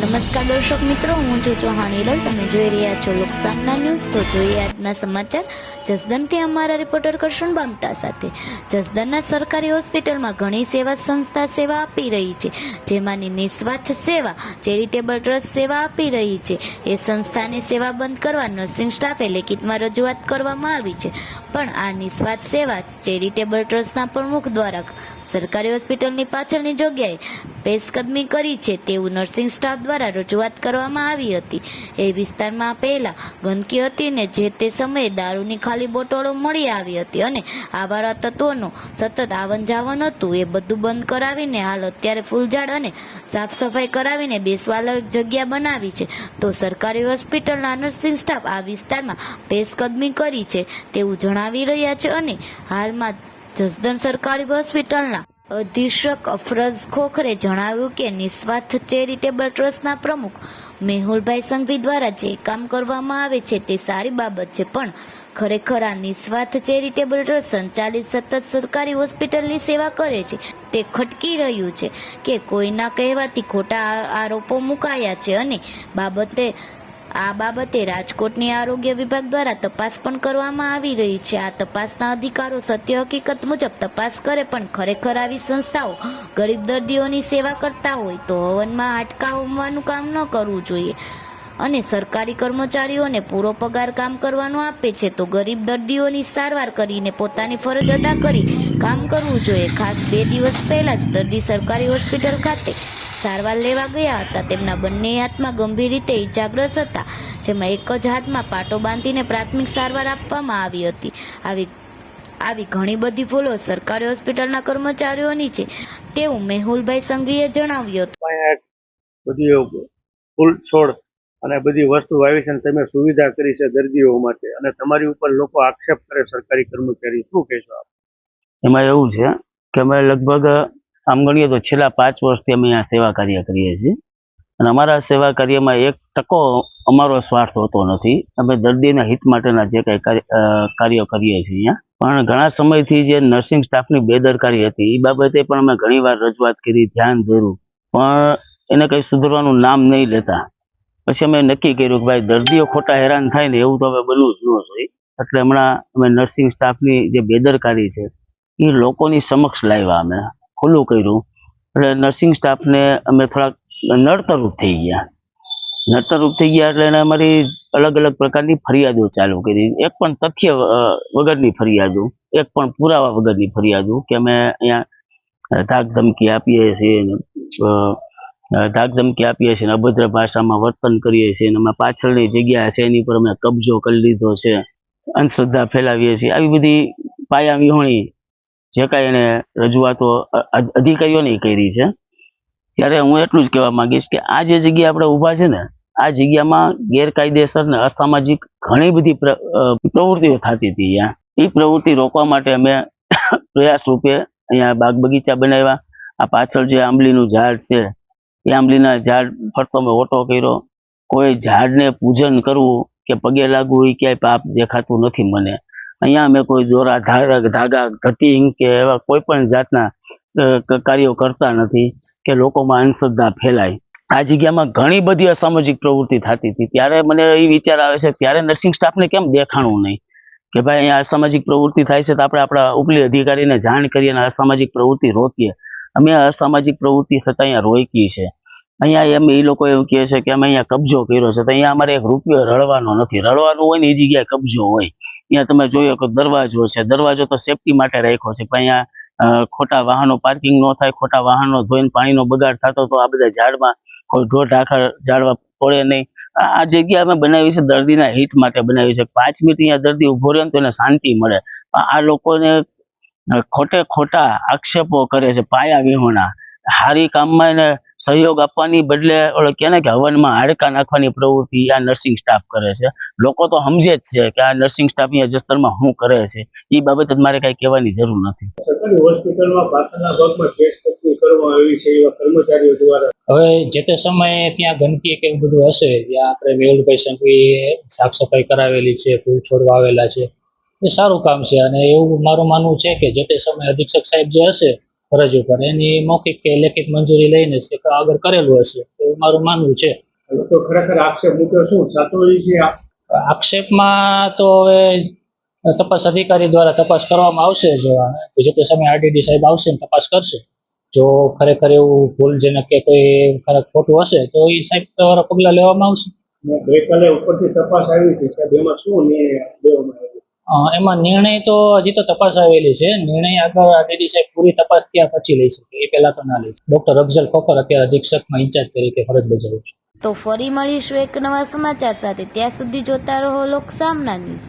નમસ્કાર દર્શક મિત્રો, હું છું ચૌહાણ હિરલ. તમે જોઈ રહ્યા છો લોકસામના ન્યૂઝ. તો જોઈએ આજના સમાચાર જસદણથી અમારા રિપોર્ટર કરશન બામટા સાથે. જસદણના સરકારી હોસ્પિટલમાં ઘણી સેવા સંસ્થા સેવા આપી રહી છે, જેમાંની નિસ્વાર્થ સેવા ચેરિટેબલ ટ્રસ્ટ સેવા આપી રહી છે. એ સંસ્થાની સેવા બંધ કરવા નર્સિંગ સ્ટાફે લેખિતમાં રજૂઆત કરવામાં આવી છે, પણ આ નિસ્વાર્થ સેવા ચેરિટેબલ ટ્રસ્ટના પ્રમુખ દ્વારા સરકારી હોસ્પિટલની પાછળની જગ્યાએ પેશકદમી કરી છે તેવું નર્સિંગ સ્ટાફ દ્વારા રજૂઆત કરવામાં આવી હતી. એ વિસ્તારમાં પહેલા ગંદકી હતી ને જે તે સમયે દારૂની ખાલી બોટલો મળી આવી હતી અને આવારા તત્વોનું સતત આવન જાવન હતું. એ બધું બંધ કરાવીને હાલ અત્યારે ફૂલઝાડ અને સાફ સફાઈ કરાવીને બેસવાલાયક જગ્યા બનાવી છે. તો સરકારી હોસ્પિટલના નર્સિંગ સ્ટાફ આ વિસ્તારમાં પેશકદમી કરી છે તેવું જણાવી રહ્યા છે. અને હાલમાં જસદણ સરકારી હોસ્પિટલના અધિક્ષક અફરજ ખોખરે જણાવ્યું કે નિસ્વાર્થ ચેરિટેબલ ટ્રસ્ટના પ્રમુખ મેહુલભાઈ સંઘવી દ્વારા જે કામ કરવામાં આવે છે તે સારી બાબત છે, પણ ખરેખર આ નિસ્વાર્થ ચેરિટેબલ ટ્રસ્ટ સંચાલિત સતત સરકારી હોસ્પિટલની સેવા કરે છે તે ખટકી રહ્યું છે કે કોઈના કહેવાથી ખોટા આરોપો મુકાયા છે. અને આ બાબતે રાજકોટની આરોગ્ય વિભાગ દ્વારા તપાસ પણ કરવામાં આવી રહી છે. આ તપાસના અધિકારો સત્ય હકીકત મુજબ તપાસ કરે, પણ ખરેખર આવી સંસ્થાઓ ગરીબ દર્દીઓની સેવા કરતા હોય તો હવનમાં હાડકાં હોમવાનું કામ ન કરવું જોઈએ. અને સરકારી કર્મચારીઓને પૂરો પગાર કામ કરવાનું આપે છે તો ગરીબ દર્દીઓની સારવાર કરીને પોતાની ફરજ અદા કરી કામ કરવું જોઈએ. ખાસ 2 દિવસ પહેલા જ દર્દી સરકારી હોસ્પિટલ ખાતે સારવાર લેવા ગયા હતા. તેમના બંને હાથમાં ગંભીર રીતે ઇજાગ્રસ્ત હતા, જેમાં એક જ હાથમાં પાટો બાંધીને પ્રાથમિક સારવાર આપવામાં આવી હતી. આવી ઘણી બધી ભૂલો સરકારી હોસ્પિટલના કર્મચારીઓની છે તેવું મેહુલભાઈ સંઘવીએ જણાવ્યું હતું. બધી ફૂલ છોડ અને બધી વસ્તુ વાવી છે, તમે સુવિધા કરી છે દર્દીઓ માટે, અને તમારી ઉપર લોકો આક્ષેપ કરે સરકારી કર્મચારી, શું કહેશો આપ? એમાં એવું છે કે અમે લગભગ આમ ગણીએ તો છેલ્લા 5 વર્ષથી અમે આ સેવા કાર્ય કરીએ છીએ, અને અમારા સેવા કાર્યમાં 1% અમારો સ્વાર્થ હોતો નથી. અમે દર્દીના હિત માટેના જે કંઈ કાર્યો કરીએ છીએ અહીંયા, પણ ઘણા સમયથી જે નર્સિંગ સ્ટાફની બેદરકારી હતી એ બાબતે પણ અમે ઘણીવાર રજૂઆત કરી, ધ્યાન દોર્યું, પણ એને કંઈ સુધરવાનું નામ નહીં લેતા. પછી અમે નક્કી કર્યું કે ભાઈ દર્દીઓ ખોટા હેરાન થાય ને એવું તો હવે બનવું જ ન જોઈએ. એટલે હમણાં અમે નર્સિંગ સ્ટાફની જે બેદરકારી છે એ લોકોની સમક્ષ લાવ્યા, અમે ખુલ્લું કર્યું. એટલે નર્સિંગ સ્ટાફને અમે થોડાક નડતરરૂપ થઈ ગયા એટલે એને અમારી અલગ અલગ પ્રકારની ફરિયાદો ચાલુ કરી. એક પણ તથ્ય વગરની ફરિયાદો, એક પણ પુરાવા વગરની ફરિયાદો કે અમે અહીંયા ધાક ધમકી આપીએ છીએ, અભદ્ર ભાષામાં વર્તન કરીએ છીએ, અમે પાછળની જગ્યા છે એની પર અમે કબજો કરી લીધો છે, અંધશ્રદ્ધા ફેલાવીએ છીએ. આવી બધી પાયા વિહોણી જે કાંઈ એને રજૂઆતો અધિકારીઓની કરી છે. ત્યારે હું એટલું જ કહેવા માંગીશ કે આ જે જગ્યા આપણે ઊભા છે ને, આ જગ્યામાં ગેરકાયદેસર ને અસામાજિક ઘણી બધી પ્રવૃત્તિઓ થતી હતી. એ પ્રવૃત્તિ રોકવા માટે અમે પ્રયાસ રૂપે અહીંયા બાગ બગીચા બનાવ્યા. આ પાછળ જે આંબલીનું ઝાડ છે એ આંબલીના ઝાડ ફરતો અમે ઓટો કર્યો. કોઈ ઝાડને પૂજન કરવું કે પગે લાગવું એ ક્યાંય પાપ દેખાતું નથી મને. અહીંયા અમે કોઈ દોરા ધાગા કટિંગ કે એવા કોઈ પણ જાતના કાર્યો કરતા નથી કે લોકોમાં અંધશ્રદ્ધા ફેલાય. આ જગ્યામાં ઘણી બધી અસામાજિક પ્રવૃત્તિ થતી હતી. ત્યારે મને એ વિચાર આવે છે, ત્યારે નર્સિંગ સ્ટાફને કેમ દેખાણું નહીં કે ભાઈ અહીંયા અસામાજિક પ્રવૃત્તિ થાય છે તો આપણે આપણા ઉપલી અધિકારીને જાણ કરીએ અને અસામાજિક પ્રવૃત્તિ રોકીએ. અમે અસામાજિક પ્રવૃત્તિ થતાં અહીંયા રોકી છે. અહીંયા એ લોકો એવું કહે છે કે અમે અહીંયા કબજો કર્યો છે, તો અહીંયા અમારે 1 રૂપિયો રળવાનો નથી. રળવાનું હોય ને એ જગ્યાએ કબજો હોય. અહીંયા તમે જોયો કે દરવાજો છે, દરવાજો તો સેફટી માટે રાખ્યો છે, પણ અહીંયા ખોટા વાહનો પાર્કિંગ ન થાય, ખોટા વાહનો ધોઈને પાણીનો બગાડ થતો તો આ બધા ઝાડમાં કોઈ ઢોર ઢાખર ઝાડવા પડે નહીં. આ જગ્યા અમે બનાવી છે દર્દીના હિત માટે બનાવી છે. 5 મિનિટ અહીંયા દર્દી ઉભો રહે તો એને શાંતિ મળે. આ લોકોને ખોટા આક્ષેપો કરે છે, પાયા વિહોણા. હારી કામમાં એને સહયોગ આપવાની બદલે કે હવનમાં હાડકા નાખવાની પ્રવૃત્તિ આ નર્સિંગ સ્ટાફ કરે છે. લોકો તો સમજે જ છે કે આ નર્સિંગ સ્ટાફ અહીંયા જસદણમાં શું કરે છે. એ બાબતે મારે કઈ કહેવાની જરૂર નથી. સરકારી હોસ્પિટલમાં પાછળના ભાગમાં પેશકદમી કરવામાં આવી છે એવા કર્મચારીઓ દ્વારા. હવે જે તે સમયે ત્યાં ગંદકી કે એવું બધું હશે, ત્યાં આપણે મેહુલભાઈ સંઘવીએ સાફ સફાઈ કરાવેલી છે, ફૂલ છોડ વાવેલા છે, એ સારું કામ છે. અને એવું મારું માનવું છે કે જે તે સમયે અધિક્ષક સાહેબ જે હશે ફરજ ઉપર એની મૌખિક કે લેખિત મંજૂરી લઈને આગળ કરેલું હશે, તો એવું મારું માનવું છે. લોકો ખરેખર આક્ષેપ મૂક્યો શું સાચો છે? આક્ષેપમાં તો હવે તપાસ અધિકારી દ્વારા તપાસ કરવામાં આવશે. જો જે તે સમયે આરડીડી સાહેબ આવશે ને તપાસ કરશે. જો ખરેખર એવું ભૂલજનક કે કોઈ ખરેખર ખોટું હશે તો એ સાહેબ દ્વારા પગલાં લેવામાં આવશે. ગઈકાલે ઉપરથી તપાસ આવી હતી સાહેબ, એમાં શું નિર્ણય લેવામાં આવ્યો? એમાં નિર્ણય તો હજી તો તપાસ આવેલી છે. નિર્ણય આગળ આરડીડી સાહેબ પૂરી તપાસ થયા પછી લઈ શકે, એ પહેલા તો ના લઈ શકે. ડોક્ટર અફઝલ ખોખર અત્યારે અધિક્ષકમાં ઇન્ચાર્જ તરીકે ફરજ બજાવે છે. તો ફરી મળીશું એક નવા સમાચાર સાથે. ત્યાં સુધી જોતા રહો લોકસામના ન્યૂઝ.